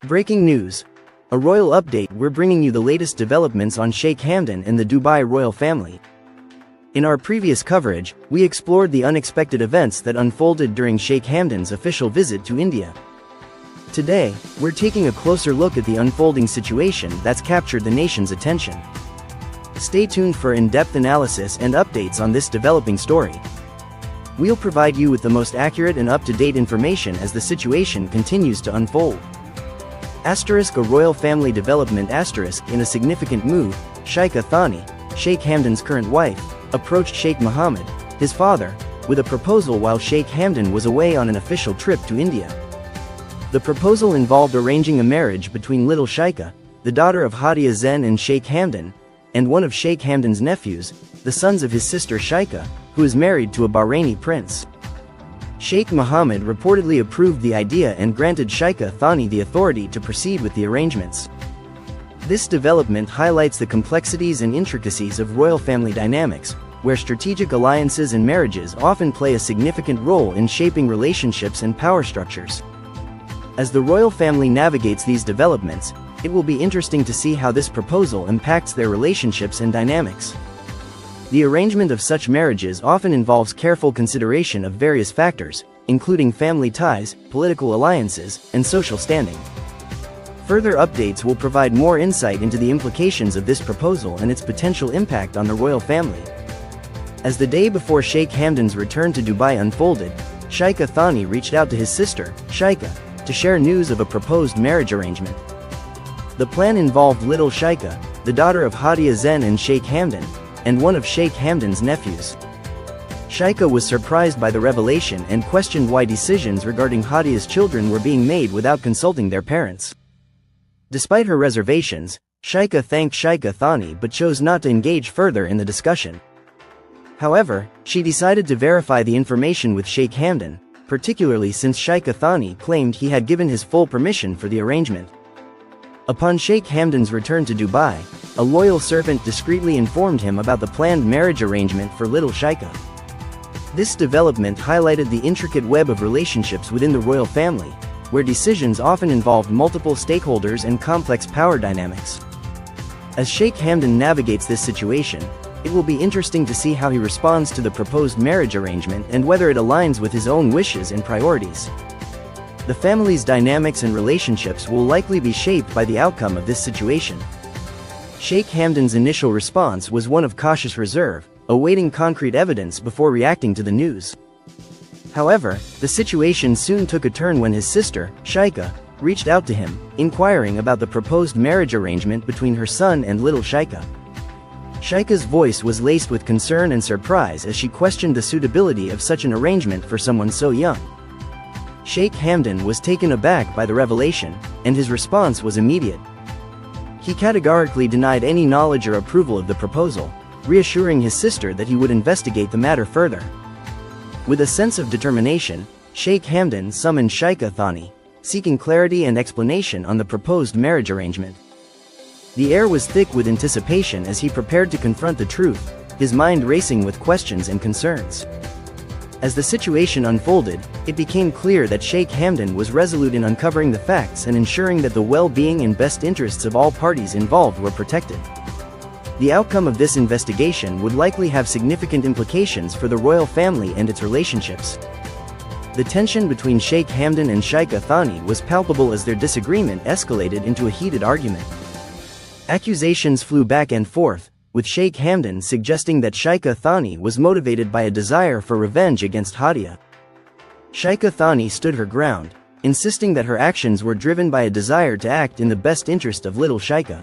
Breaking news. A royal update. We're bringing you the latest developments on Sheikh Hamdan and the Dubai royal family. In our previous coverage, we explored the unexpected events that unfolded during Sheikh Hamdan's official visit to India. Today, we're taking a closer look at the unfolding situation that's captured the nation's attention. Stay tuned for in-depth analysis and updates on this developing story. We'll provide you with the most accurate and up-to-date information as the situation continues to unfold. A royal family development. In a significant move, Sheikha Thani, Sheikh Hamdan's current wife, approached Sheikh Mohammed, his father, with a proposal while Sheikh Hamdan was away on an official trip to India. The proposal involved arranging a marriage between little Sheikha, the daughter of Hadia Zen and Sheikh Hamdan, and one of Sheikh Hamdan's nephews, the sons of his sister Sheikha, who is married to a Bahraini prince. Sheikh Mohammed reportedly approved the idea and granted Sheikha Thani the authority to proceed with the arrangements. This development highlights the complexities and intricacies of royal family dynamics, where strategic alliances and marriages often play a significant role in shaping relationships and power structures. As the royal family navigates these developments, it will be interesting to see how this proposal impacts their relationships and dynamics. The arrangement of such marriages often involves careful consideration of various factors, including family ties, political alliances, and social standing. Further updates will provide more insight into the implications of this proposal and its potential impact on the royal family. As the day before Sheikh Hamdan's return to Dubai unfolded, Sheikha Thani reached out to his sister, Sheikha, to share news of a proposed marriage arrangement. The plan involved little Sheikha, the daughter of Hadia Zen and Sheikh Hamdan, and one of Sheikh Hamdan's nephews. Sheikha was surprised by the revelation and questioned why decisions regarding Hadia's children were being made without consulting their parents. Despite her reservations, Sheikha thanked Sheikha Thani but chose not to engage further in the discussion. However, she decided to verify the information with Sheikh Hamdan, particularly since Sheikha Thani claimed he had given his full permission for the arrangement. Upon Sheikh Hamdan's return to Dubai, a loyal servant discreetly informed him about the planned marriage arrangement for little Sheikha. This development highlighted the intricate web of relationships within the royal family, where decisions often involved multiple stakeholders and complex power dynamics. As Sheikh Hamdan navigates this situation, it will be interesting to see how he responds to the proposed marriage arrangement and whether it aligns with his own wishes and priorities. The family's dynamics and relationships will likely be shaped by the outcome of this situation. Sheikh Hamdan's initial response was one of cautious reserve, awaiting concrete evidence before reacting to the news. However, the situation soon took a turn when his sister, Sheikha, reached out to him, inquiring about the proposed marriage arrangement between her son and little Sheikha. Sheikha's voice was laced with concern and surprise as she questioned the suitability of such an arrangement for someone so young. Sheikh Hamdan was taken aback by the revelation, and his response was immediate. He categorically denied any knowledge or approval of the proposal, reassuring his sister that he would investigate the matter further. With a sense of determination, Sheikh Hamdan summoned Sheikha Thani, seeking clarity and explanation on the proposed marriage arrangement. The air was thick with anticipation as he prepared to confront the truth, his mind racing with questions and concerns. As the situation unfolded, it became clear that Sheikh Hamdan was resolute in uncovering the facts and ensuring that the well-being and best interests of all parties involved were protected. The outcome of this investigation would likely have significant implications for the royal family and its relationships. The tension between Sheikh Hamdan and Sheikha Thani was palpable as their disagreement escalated into a heated argument. Accusations flew back and forth, with Sheikh Hamdan suggesting that Sheikha Thani was motivated by a desire for revenge against Hadia. Sheikha Thani stood her ground, insisting that her actions were driven by a desire to act in the best interest of little Sheikha.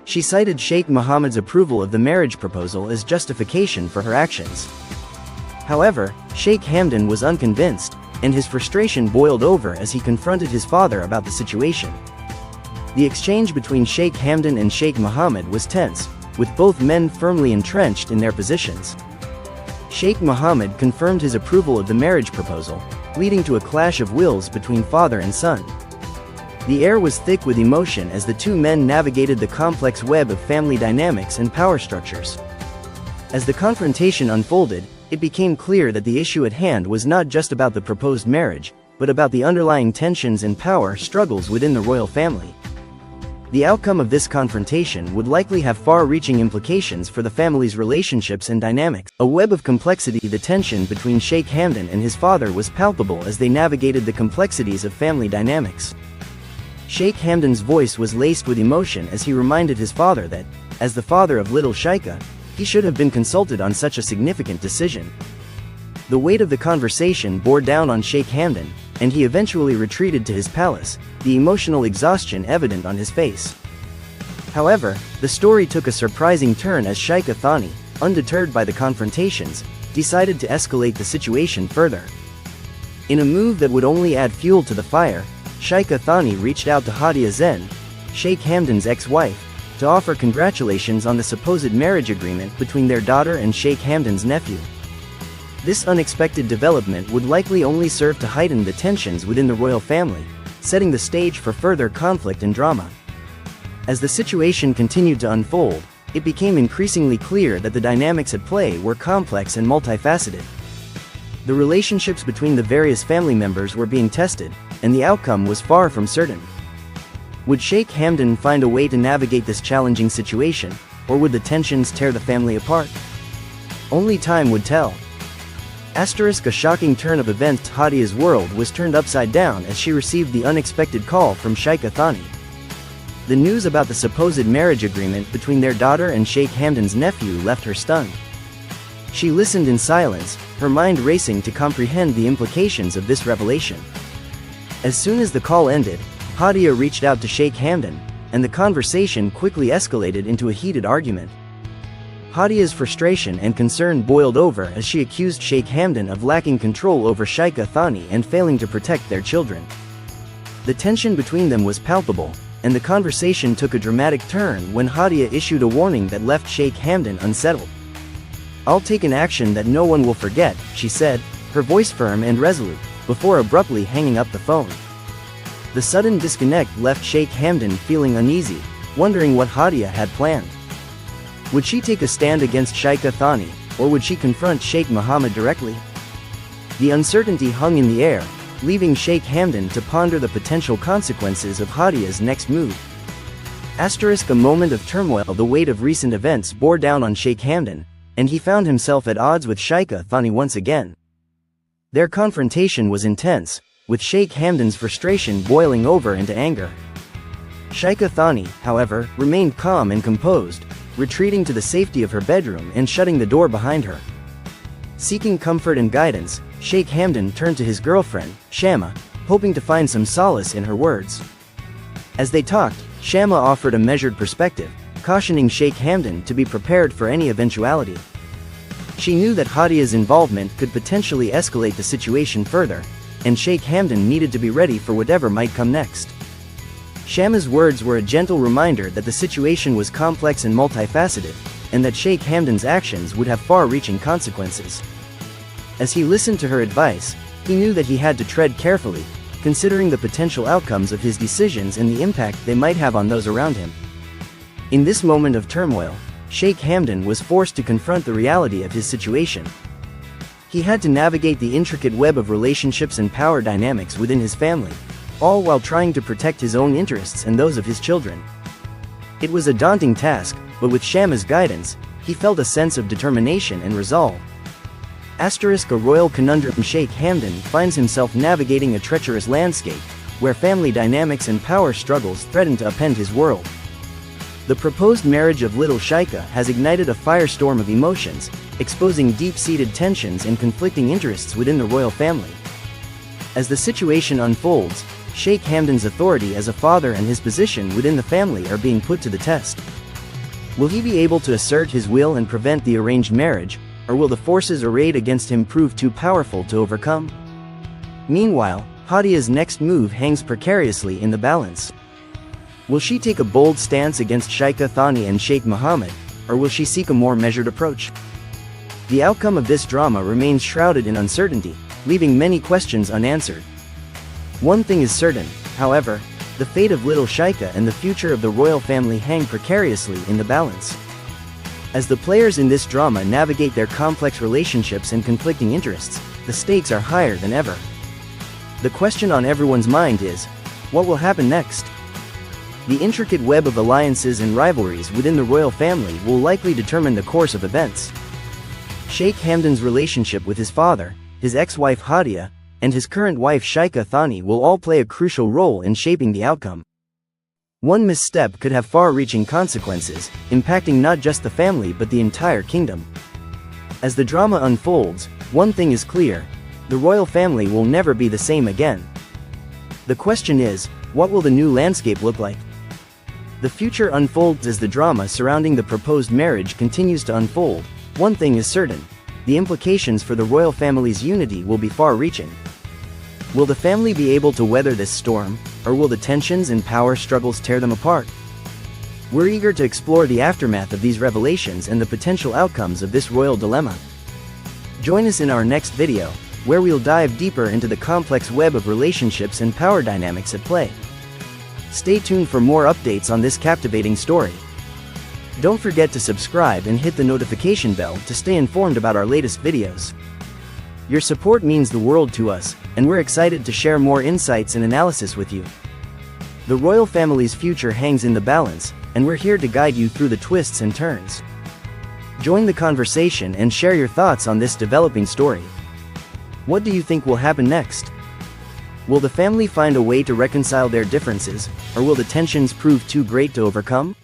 She cited Sheikh Mohammed's approval of the marriage proposal as justification for her actions. However, Sheikh Hamdan was unconvinced, and his frustration boiled over as he confronted his father about the situation. The exchange between Sheikh Hamdan and Sheikh Mohammed was tense, with both men firmly entrenched in their positions. Sheikh Mohammed confirmed his approval of the marriage proposal, leading to a clash of wills between father and son. The air was thick with emotion as the two men navigated the complex web of family dynamics and power structures. As the confrontation unfolded, it became clear that the issue at hand was not just about the proposed marriage, but about the underlying tensions and power struggles within the royal family. The outcome of this confrontation would likely have far-reaching implications for the family's relationships and dynamics. A web of complexity. The tension between Sheikh Hamdan and his father was palpable as they navigated the complexities of family dynamics. Sheikh Hamdan's voice was laced with emotion as he reminded his father that, as the father of little Sheikha, he should have been consulted on such a significant decision. The weight of the conversation bore down on Sheikh Hamdan, and he eventually retreated to his palace, the emotional exhaustion evident on his face. However, the story took a surprising turn as Sheikha Thani, undeterred by the confrontations, decided to escalate the situation further. In a move that would only add fuel to the fire, Sheikha Thani reached out to Hadia Zen, Sheikh Hamdan's ex-wife, to offer congratulations on the supposed marriage agreement between their daughter and Sheikh Hamdan's nephew. This unexpected development would likely only serve to heighten the tensions within the royal family, setting the stage for further conflict and drama. As the situation continued to unfold, it became increasingly clear that the dynamics at play were complex and multifaceted. The relationships between the various family members were being tested, and the outcome was far from certain. Would Sheikh Hamdan find a way to navigate this challenging situation, or would the tensions tear the family apart? Only time would tell. A shocking turn of events. Hadia's world was turned upside down as she received the unexpected call from Sheikha Thani. The news about the supposed marriage agreement between their daughter and Sheikh Hamdan's nephew left her stunned. She listened in silence, her mind racing to comprehend the implications of this revelation. As soon as the call ended, Hadia reached out to Sheikh Hamdan, and the conversation quickly escalated into a heated argument. Hadia's frustration and concern boiled over as she accused Sheikh Hamdan of lacking control over Sheikha Thani and failing to protect their children. The tension between them was palpable, and the conversation took a dramatic turn when Hadia issued a warning that left Sheikh Hamdan unsettled. "I'll take an action that no one will forget," she said, her voice firm and resolute, before abruptly hanging up the phone. The sudden disconnect left Sheikh Hamdan feeling uneasy, wondering what Hadia had planned. Would she take a stand against Sheikha Thani, or would she confront Sheikh Mohammed directly? The uncertainty hung in the air, leaving Sheikh Hamdan to ponder the potential consequences of Hadia's next move. A moment of turmoil. The weight of recent events bore down on Sheikh Hamdan, and he found himself at odds with Sheikha Thani once again. Their confrontation was intense, with Sheikh Hamdan's frustration boiling over into anger. Sheikha Thani, however, remained calm and composed, retreating to the safety of her bedroom and shutting the door behind her. Seeking comfort and guidance, Sheikh Hamdan turned to his girlfriend, Shama, hoping to find some solace in her words. As they talked, Shama offered a measured perspective, cautioning Sheikh Hamdan to be prepared for any eventuality. She knew that Hadia's involvement could potentially escalate the situation further, and Sheikh Hamdan needed to be ready for whatever might come next. Shama's words were a gentle reminder that the situation was complex and multifaceted, and that Sheikh Hamdan's actions would have far-reaching consequences. As he listened to her advice, he knew that he had to tread carefully, considering the potential outcomes of his decisions and the impact they might have on those around him. In this moment of turmoil, Sheikh Hamdan was forced to confront the reality of his situation. He had to navigate the intricate web of relationships and power dynamics within his family, all while trying to protect his own interests and those of his children. It was a daunting task, but with Shama's guidance, he felt a sense of determination and resolve. A royal conundrum. Sheikh Hamdan finds himself navigating a treacherous landscape, where family dynamics and power struggles threaten to upend his world. The proposed marriage of little Sheikha has ignited a firestorm of emotions, exposing deep-seated tensions and conflicting interests within the royal family. As the situation unfolds, Sheikh Hamdan's authority as a father and his position within the family are being put to the test. Will he be able to assert his will and prevent the arranged marriage, or will the forces arrayed against him prove too powerful to overcome? Meanwhile, Hadia's next move hangs precariously in the balance. Will she take a bold stance against Sheikha Thani and Sheikh Mohammed, or will she seek a more measured approach? The outcome of this drama remains shrouded in uncertainty, leaving many questions unanswered. One thing is certain, however: the fate of little Sheikha and the future of the royal family hang precariously in the balance. As the players in this drama navigate their complex relationships and conflicting interests, the stakes are higher than ever. The question on everyone's mind is, what will happen next? The intricate web of alliances and rivalries within the royal family will likely determine the course of events. Sheikh Hamdan's relationship with his father, his ex-wife Hadia, and his current wife Sheikha Thani will all play a crucial role in shaping the outcome. One misstep could have far-reaching consequences, impacting not just the family but the entire kingdom. As the drama unfolds, one thing is clear: the royal family will never be the same again. The question is, what will the new landscape look like? The future unfolds as the drama surrounding the proposed marriage continues to unfold. One thing is certain: the implications for the royal family's unity will be far-reaching. Will the family be able to weather this storm, or will the tensions and power struggles tear them apart? We're eager to explore the aftermath of these revelations and the potential outcomes of this royal dilemma. Join us in our next video, where we'll dive deeper into the complex web of relationships and power dynamics at play. Stay tuned for more updates on this captivating story. Don't forget to subscribe and hit the notification bell to stay informed about our latest videos. Your support means the world to us, and we're excited to share more insights and analysis with you. The royal family's future hangs in the balance, and we're here to guide you through the twists and turns. Join the conversation and share your thoughts on this developing story. What do you think will happen next? Will the family find a way to reconcile their differences, or will the tensions prove too great to overcome?